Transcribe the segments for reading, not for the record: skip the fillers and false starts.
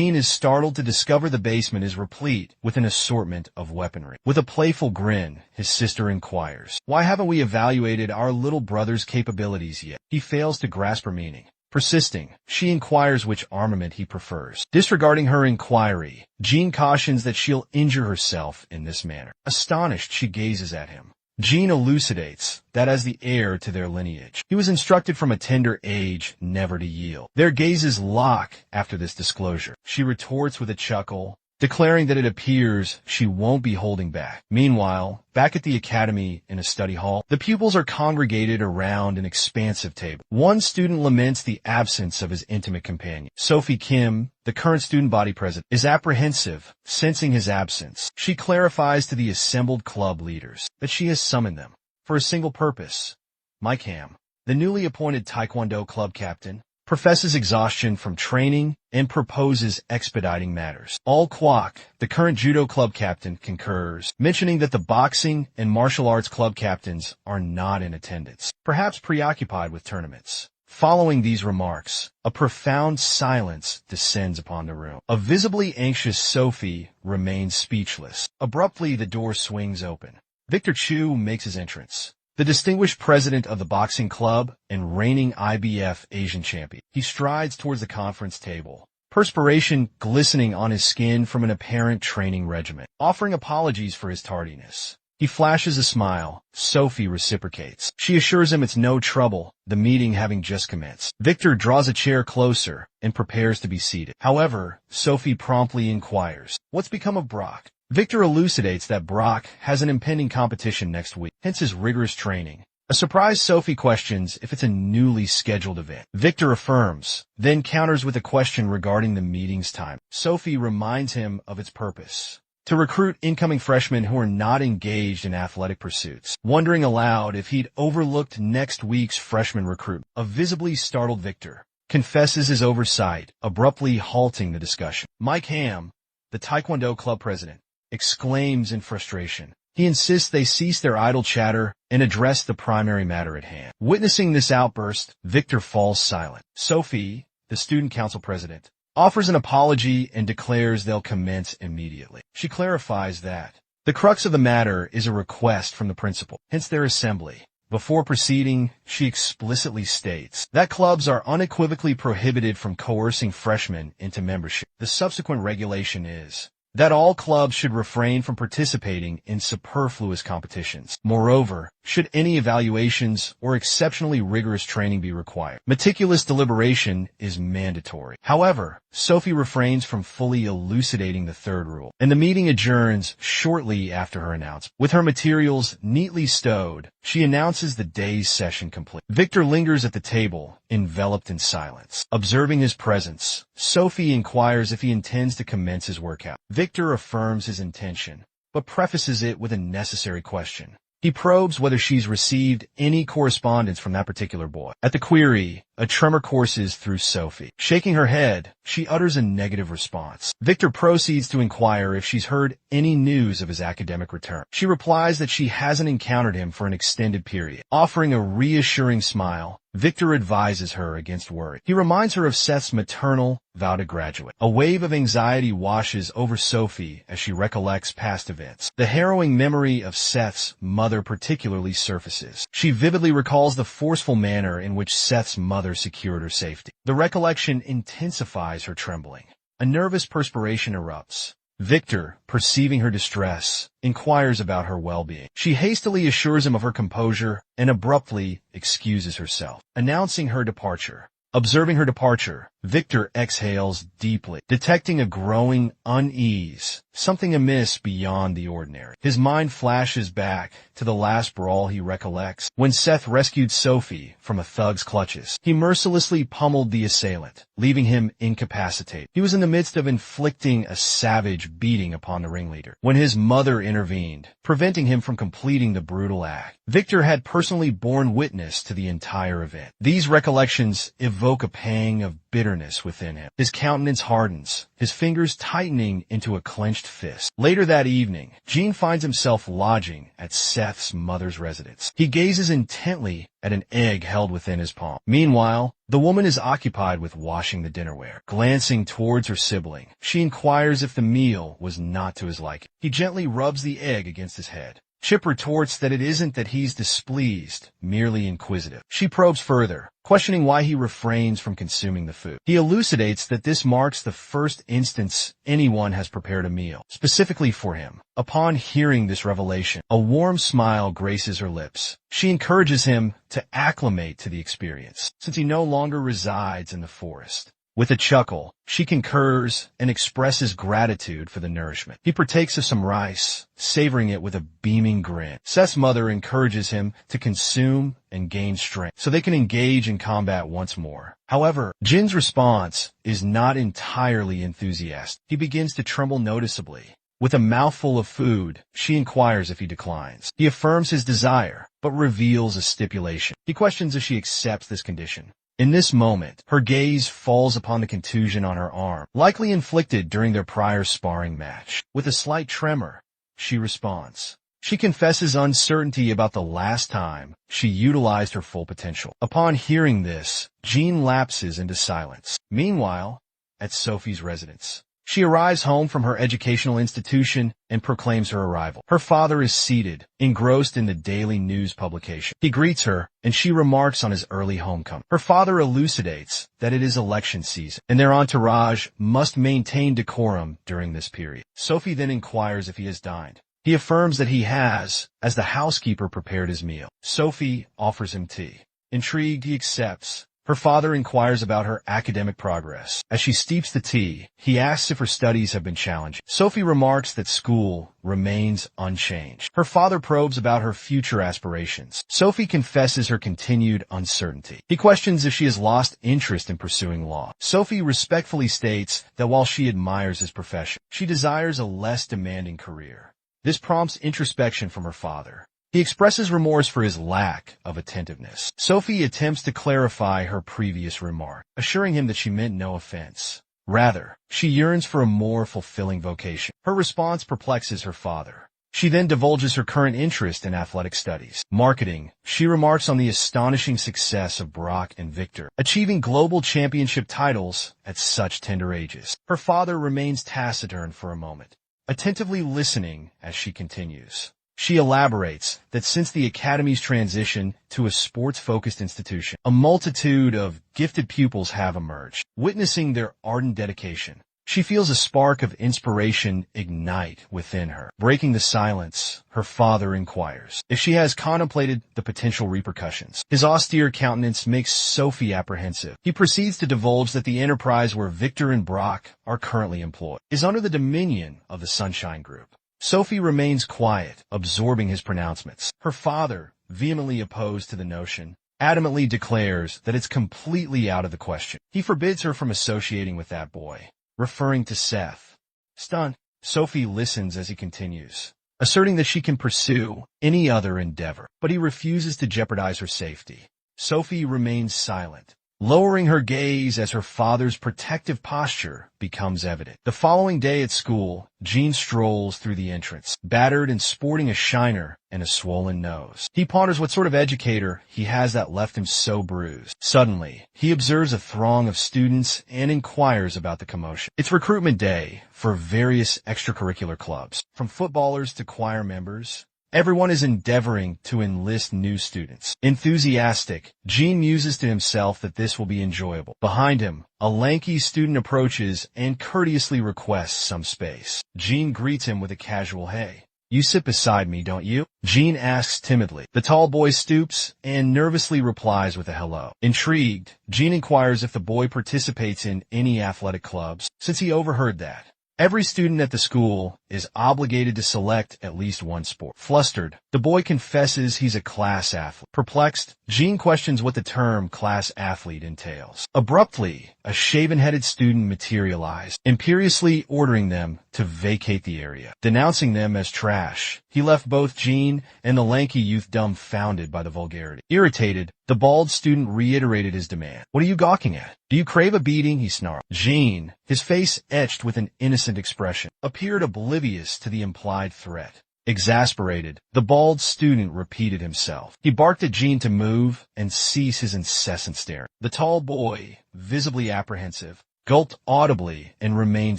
Jean is startled to discover the basement is replete with an assortment of weaponry. With a playful grin, his sister inquires, "Why haven't we evaluated our little brother's capabilities yet?" He fails to grasp her meaning. Persisting, she inquires which armament he prefers. Disregarding her inquiry, Jean cautions that she'll injure herself in this manner. Astonished, she gazes at him. Jean elucidates that as the heir to their lineage, he was instructed from a tender age never to yield. Their gazes lock after this disclosure. She retorts with a chuckle, declaring that it appears she won't be holding back. Meanwhile, back at the academy in a study hall, the pupils are congregated around an expansive table. One student laments the absence of his intimate companion. Sophie Kim, the current student body president, is apprehensive, sensing his absence. She clarifies to the assembled club leaders that she has summoned them for a single purpose. Mike Ham, the newly appointed Taekwondo club captain, professes exhaustion from training and proposes expediting matters. All Kwok, the current judo club captain, concurs, mentioning that the boxing and martial arts club captains are not in attendance, perhaps preoccupied with tournaments. Following these remarks, a profound silence descends upon the room. A visibly anxious Sophie remains speechless. Abruptly, the door swings open. Victor Chu makes his entrance. The distinguished president of the boxing club and reigning IBF Asian champion. He strides towards the conference table, perspiration glistening on his skin from an apparent training regimen. Offering apologies for his tardiness, he flashes a smile. Sophie reciprocates. She assures him it's no trouble, the meeting having just commenced. Victor draws a chair closer and prepares to be seated. However, Sophie promptly inquires, "What's become of Brock?" Victor elucidates that Brock has an impending competition next week, hence his rigorous training. A surprised Sophie questions if it's a newly scheduled event. Victor affirms, then counters with a question regarding the meeting's time. Sophie reminds him of its purpose: to recruit incoming freshmen who are not engaged in athletic pursuits. Wondering aloud if he'd overlooked next week's freshman recruitment, a visibly startled Victor confesses his oversight, abruptly halting the discussion. Mike Ham, the Taekwondo club president, exclaims in frustration. He insists they cease their idle chatter and address the primary matter at hand. Witnessing this outburst, Victor falls silent. Sophie, the student council president, offers an apology and declares they'll commence immediately. She clarifies that the crux of the matter is a request from the principal, hence their assembly. Before proceeding, she explicitly states that clubs are unequivocally prohibited from coercing freshmen into membership. The subsequent regulation is that all clubs should refrain from participating in superfluous competitions. Moreover, should any evaluations or exceptionally rigorous training be required, meticulous deliberation is mandatory. However, Sophie refrains from fully elucidating the third rule, and the meeting adjourns shortly after her announcement. With her materials neatly stowed, she announces the day's session complete. Victor lingers at the table, enveloped in silence. Observing his presence, Sophie inquires if he intends to commence his workout. Victor affirms his intention, but prefaces it with a necessary question. He probes whether she's received any correspondence from that particular boy. At the query, a tremor courses through Sophie. Shaking her head, she utters a negative response. Victor proceeds to inquire if she's heard any news of his academic return. She replies that she hasn't encountered him for an extended period. Offering a reassuring smile, Victor advises her against worry. He reminds her of Seth's maternal vow to graduate. A wave of anxiety washes over Sophie as she recollects past events. The harrowing memory of Seth's mother particularly surfaces. She vividly recalls the forceful manner in which Seth's mother secured her safety. The recollection intensifies her trembling. A nervous perspiration erupts. Victor, perceiving her distress, inquires about her well-being. She hastily assures him of her composure and abruptly excuses herself, announcing her departure. Observing her departure, Victor exhales deeply, detecting a growing unease, something amiss beyond the ordinary. His mind flashes back to the last brawl he recollects, when Seth rescued Sophie from a thug's clutches. He mercilessly pummeled the assailant, leaving him incapacitated. He was in the midst of inflicting a savage beating upon the ringleader when his mother intervened, preventing him from completing the brutal act. Victor had personally borne witness to the entire event. These recollections evoke a pang of bitterness within him. His countenance hardens, his fingers tightening into a clenched fist. Later that evening, Gene finds himself lodging at Seth's mother's residence. He gazes intently at an egg held within his palm. Meanwhile, the woman is occupied with washing the dinnerware. Glancing towards her sibling, she inquires if the meal was not to his liking. He gently rubs the egg against his head. Chip retorts that it isn't that he's displeased, merely inquisitive. She probes further, questioning why he refrains from consuming the food. He elucidates that this marks the first instance anyone has prepared a meal, specifically for him. Upon hearing this revelation, a warm smile graces her lips. She encourages him to acclimate to the experience, since he no longer resides in the forest. With a chuckle, she concurs and expresses gratitude for the nourishment. He partakes of some rice, savoring it with a beaming grin. Seth's mother encourages him to consume and gain strength so they can engage in combat once more. However, Jin's response is not entirely enthusiastic. He begins to tremble noticeably. With a mouthful of food, she inquires if he declines. He affirms his desire, but reveals a stipulation. He questions if she accepts this condition. In this moment, her gaze falls upon the contusion on her arm, likely inflicted during their prior sparring match. With a slight tremor, she responds. She confesses uncertainty about the last time she utilized her full potential. Upon hearing this, Jean lapses into silence. Meanwhile, at Sophie's residence, she arrives home from her educational institution and proclaims her arrival. Her father is seated, engrossed in the daily news publication. He greets her, and she remarks on his early homecoming. Her father elucidates that it is election season, and their entourage must maintain decorum during this period. Sophie then inquires if he has dined. He affirms that he has, as the housekeeper prepared his meal. Sophie offers him tea. Intrigued, he accepts. Her father inquires about her academic progress. As she steeps the tea, he asks if her studies have been challenging. Sophie remarks that school remains unchanged. Her father probes about her future aspirations. Sophie confesses her continued uncertainty. He questions if she has lost interest in pursuing law. Sophie respectfully states that while she admires his profession, she desires a less demanding career. This prompts introspection from her father. He expresses remorse for his lack of attentiveness. Sophie attempts to clarify her previous remark, assuring him that she meant no offense. Rather, she yearns for a more fulfilling vocation. Her response perplexes her father. She then divulges her current interest in athletic studies. Marketing, she remarks on the astonishing success of Brock and Victor, achieving global championship titles at such tender ages. Her father remains taciturn for a moment, attentively listening as she continues. She elaborates that since the Academy's transition to a sports-focused institution, a multitude of gifted pupils have emerged. Witnessing their ardent dedication, she feels a spark of inspiration ignite within her. Breaking the silence, her father inquires if she has contemplated the potential repercussions. His austere countenance makes Sophie apprehensive. He proceeds to divulge that the enterprise where Victor and Brock are currently employed is under the dominion of the Sunshine Group. Sophie remains quiet, absorbing his pronouncements. Her father, vehemently opposed to the notion, adamantly declares that it's completely out of the question. He forbids her from associating with that boy, referring to Seth. Stunned, Sophie listens as he continues, asserting that she can pursue any other endeavor, but he refuses to jeopardize her safety. Sophie remains silent, lowering her gaze as her father's protective posture becomes evident. The following day at school, Gene strolls through the entrance, battered and sporting a shiner and a swollen nose. He ponders what sort of educator he has that left him so bruised. Suddenly, he observes a throng of students and inquires about the commotion. It's recruitment day for various extracurricular clubs, from footballers to choir members. Everyone is endeavoring to enlist new students. Enthusiastic, Gene muses to himself that this will be enjoyable. Behind him, a lanky student approaches and courteously requests some space. Gene greets him with a casual "Hey, you sit beside me, don't you?" Gene asks timidly. The tall boy stoops and nervously replies with a hello. Intrigued, Gene inquires if the boy participates in any athletic clubs, since he overheard that every student at the school is obligated to select at least one sport. Flustered, the boy confesses he's a class athlete. Perplexed, Gene questions what the term class athlete entails. Abruptly, a shaven-headed student materialized, imperiously ordering them to vacate the area. Denouncing them as trash, he left both Gene and the lanky youth dumbfounded by the vulgarity. Irritated, The bald student reiterated his demand. What are you gawking at? Do you crave a beating? He snarled. Jean, his face etched with an innocent expression, appeared oblivious to the implied threat. Exasperated, the bald student repeated himself. He barked at Jean to move and cease his incessant staring. The tall boy, visibly apprehensive, gulped audibly and remained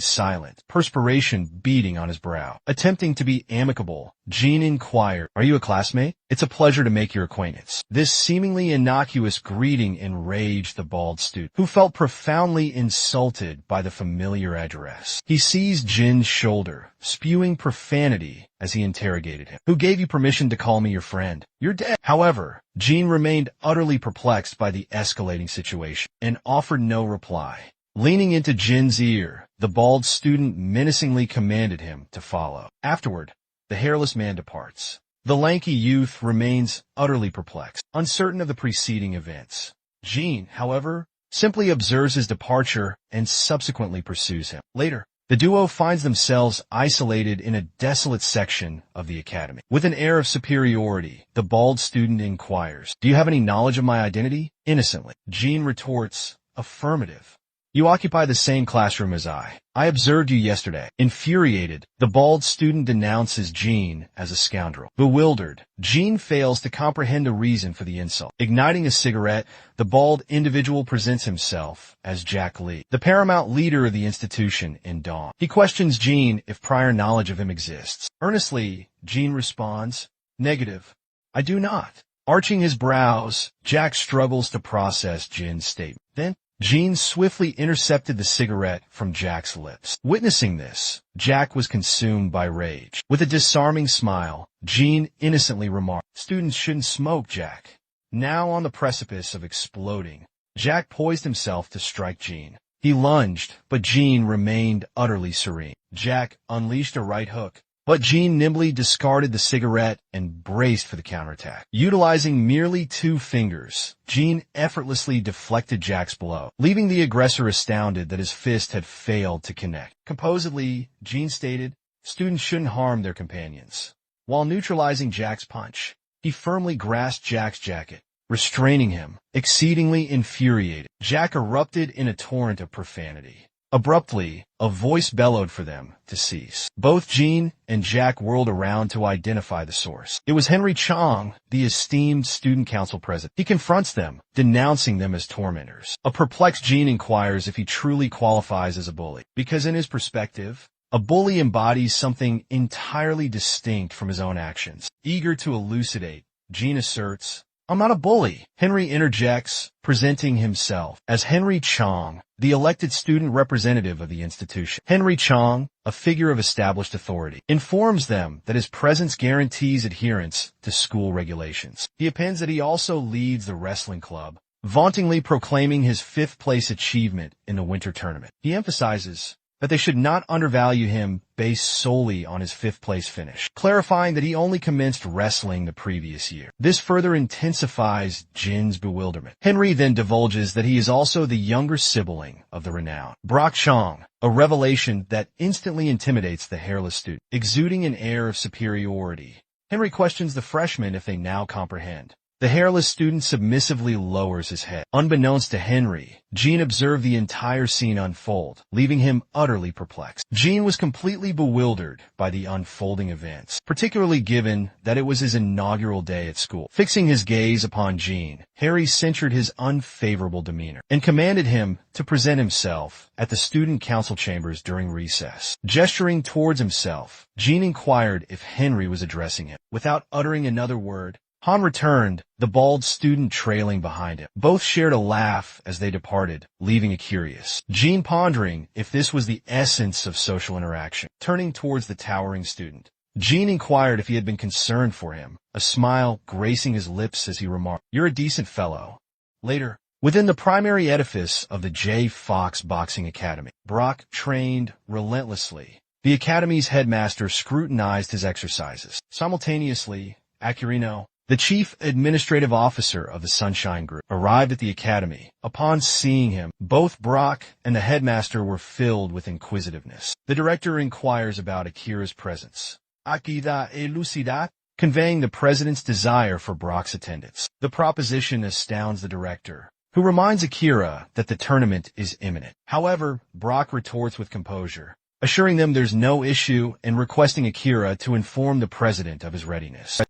silent, perspiration beading on his brow. Attempting to be amicable, Jean inquired, "Are you a classmate? It's a pleasure to make your acquaintance." This seemingly innocuous greeting enraged the bald student, who felt profoundly insulted by the familiar address. He seized Jin's shoulder, spewing profanity as he interrogated him. "Who gave you permission to call me your friend? You're dead." However, Jean remained utterly perplexed by the escalating situation and offered no reply. Leaning into Jin's ear, the bald student menacingly commanded him to follow. Afterward, the hairless man departs. The lanky youth remains utterly perplexed, uncertain of the preceding events. Jean, however, simply observes his departure and subsequently pursues him. Later, the duo finds themselves isolated in a desolate section of the academy. With an air of superiority, the bald student inquires, "Do you have any knowledge of my identity?" Innocently, Jean retorts, "Affirmative. You occupy the same classroom as I. I observed you yesterday." Infuriated, the bald student denounces Jean as a scoundrel. Bewildered, Jean fails to comprehend a reason for the insult. Igniting a cigarette, the bald individual presents himself as Jack Lee, the paramount leader of the institution in Dawn. He questions Jean if prior knowledge of him exists. Earnestly, Jean responds, "Negative. I do not." Arching his brows, Jack struggles to process Jin's statement. Then, Jean swiftly intercepted the cigarette from Jack's lips. Witnessing this, Jack was consumed by rage. With a disarming smile, Jean innocently remarked, "Students shouldn't smoke, Jack." Now on the precipice of exploding, Jack poised himself to strike Jean. He lunged, but Jean remained utterly serene. Jack unleashed a right hook, but Jean nimbly discarded the cigarette and braced for the counterattack. Utilizing merely 2 fingers, Jean effortlessly deflected Jack's blow, leaving the aggressor astounded that his fist had failed to connect. Composedly, Jean stated, "Students shouldn't harm their companions." While neutralizing Jack's punch, he firmly grasped Jack's jacket, restraining him. Exceedingly infuriated, Jack erupted in a torrent of profanity. Abruptly, a voice bellowed for them to cease. Both Jean and Jack whirled around to identify the source. It was Henry Chong, the esteemed student council president. He confronts them, denouncing them as tormentors. A perplexed Jean inquires if he truly qualifies as a bully, because in his perspective, a bully embodies something entirely distinct from his own actions. Eager to elucidate, Jean asserts, "I'm not a bully." Henry interjects, presenting himself as Henry Chong, the elected student representative of the institution. Henry Chong, a figure of established authority, informs them that his presence guarantees adherence to school regulations. He appends that he also leads the wrestling club, vauntingly proclaiming his 5th-place achievement in the winter tournament. He emphasizes that they should not undervalue him based solely on his 5th-place finish, clarifying that he only commenced wrestling the previous year. This further intensifies Jin's bewilderment. Henry then divulges that he is also the younger sibling of the renowned Brock Chong, a revelation that instantly intimidates the hairless student. Exuding an air of superiority, Henry questions the freshmen if they now comprehend. The hairless student submissively lowers his head. Unbeknownst to Henry, Jean observed the entire scene unfold, leaving him utterly perplexed. Jean was completely bewildered by the unfolding events, particularly given that it was his inaugural day at school. Fixing his gaze upon Jean, Harry censured his unfavorable demeanor and commanded him to present himself at the student council chambers during recess. Gesturing towards himself, Jean inquired if Henry was addressing him. Without uttering another word, Han returned, the bald student trailing behind him. Both shared a laugh as they departed, leaving a curious Jean pondering if this was the essence of social interaction. Turning towards the towering student, Jean inquired if he had been concerned for him, a smile gracing his lips as he remarked, "You're a decent fellow." Later, within the primary edifice of the J. Fox Boxing Academy, Brock trained relentlessly. The academy's headmaster scrutinized his exercises. Simultaneously, Accurino, the chief administrative officer of the Sunshine Group, arrived at the academy. Upon seeing him, both Brock and the headmaster were filled with inquisitiveness. The director inquires about Akira's presence. "Akira elucidad?" conveying the president's desire for Brock's attendance. The proposition astounds the director, who reminds Akira that the tournament is imminent. However, Brock retorts with composure, assuring them there's no issue and requesting Akira to inform the president of his readiness.